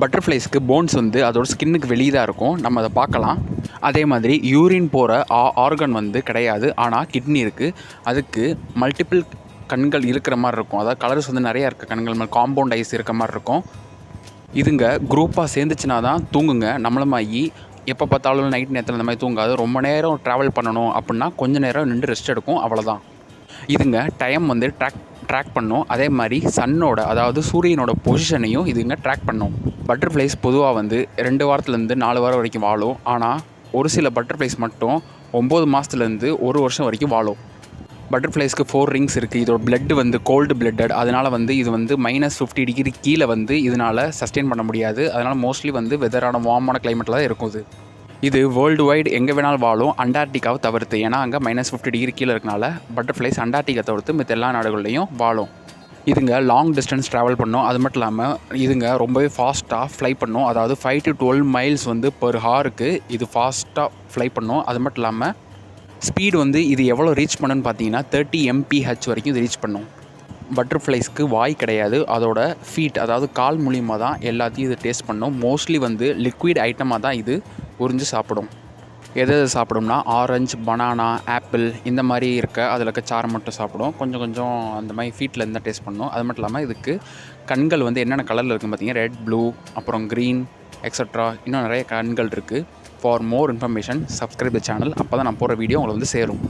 பட்டர்ஃப்ளைஸ்க்கு bones வந்து அதோட ஸ்கின்னுக்கு வெளியே தான் இருக்கும், நம்ம அதை பார்க்கலாம். அதே மாதிரி யூரின் போகிற ஆர்கன் வந்து கிடையாது, ஆனால் கிட்னி இருக்குது. அதுக்கு மல்டிபிள் கண்கள் இருக்கிற மாதிரி இருக்கும், அதாவது கலர்ஸ் வந்து நிறையா இருக்க கண்கள் மாதிரி காம்பவுண்ட் ஐஸ் இருக்க மாதிரி இருக்கும். இதுங்க குரூப்பாக சேர்ந்துச்சுனா தான் தூங்குங்க. நம்மளமாகி எப்போ பார்த்தாலும் நைட் நேரத்தில் இந்த மாதிரி தூங்காது. ரொம்ப நேரம் ட்ராவல் பண்ணணும் அப்படின்னா கொஞ்சம் நேரம் நின்று ரெஸ்ட் எடுக்கும், அவ்வளோதான். இதுங்க டைம் வந்து ட்ராக் பண்ணும். அதே மாதிரி சன்னோட, அதாவது சூரியனோட பொசிஷனையும் இதுங்க ட்ராக் பண்ணும். பட்டர்ஃப்ளைஸ் பொதுவாக வந்து 2 வாரத்துலேருந்து 4 வாரம் வரைக்கும் வாழும். ஆனால் ஒரு சில பட்டர்ஃப்ளைஸ் மட்டும் 9 மாதத்துலேருந்து 1 வருஷம் வரைக்கும் வாழும். பட்டர்ஃப்ளைஸ்க்கு 4 ரிங்ஸ் இருக்குது. இதோட பிளட் வந்து கோல்டு பிளட்டட், அதனால் வந்து இது வந்து -50 டிகிரி கீழே வந்து இதனால் சஸ்டெயின் பண்ண முடியாது. அதனால் மோஸ்ட்லி வந்து வெதரான வார்மான கிளைமேட்டில் தான் இருக்கும். இது வேர்ல்டு வைடு எங்கே வேணாலும் வாழும், அண்டார்டிகாவை தவிர்த்து. ஏன்னா அங்கே -50 டிகிரி கீழே இருக்கனால பட்டர்ஃப்ளைஸ் அண்டார்டிகா தவிர்த்து மித்த எல்லா நாடுகள்லையும் வாழும். இதுங்க லாங் டிஸ்டன்ஸ் ட்ராவல் பண்ணும். அது மட்டும் இல்லாமல் இதுங்க ரொம்பவே ஃபாஸ்ட்டாக ஃப்ளை பண்ணும். அதாவது 5 to 12 மைல்ஸ் வந்து பெர் ஹாருக்கு இது ஃபாஸ்ட்டாக ஃப்ளை பண்ணும். அது மட்டும் இல்லாமல் ஸ்பீடு வந்து இது எவ்வளோ ரீச் பண்ணுன்னு பார்த்தீங்கன்னா 30 mph வரைக்கும் இது ரீச் பண்ணும். பட்டர்ஃப்ளைஸ்க்கு வாய் கிடையாது, அதோட ஃபீட், அதாவது கால் மூலியமாக தான் எல்லாத்தையும் இது டேஸ்ட் பண்ணும். மோஸ்ட்லி வந்து லிக்விட் ஐட்டமாக தான் இது உறிஞ்சு சாப்பிடும். எது சாப்பிடும்னா ஆரஞ்சு, பனானா, ஆப்பிள் இந்த மாதிரி அதில் இருக்க சாரை மட்டும் சாப்பிடும். கொஞ்சம் கொஞ்சம் அந்த மாதிரி ஃபீட்டில் இருந்தால் டேஸ்ட் பண்ணும். அது மட்டும் இல்லாமல் இதுக்கு கண்கள் வந்து என்னென்ன கலரில் இருக்குன்னு பார்த்தீங்கன்னா ரெட், ப்ளூ, அப்புறம் க்ரீன் எக்ஸட்ரா இன்னும் நிறைய கண்கள் இருக்குது. For more information subscribe the channel. அப்போ தான் நான் போகிற வீடியோ உங்களை வந்து சேரும்.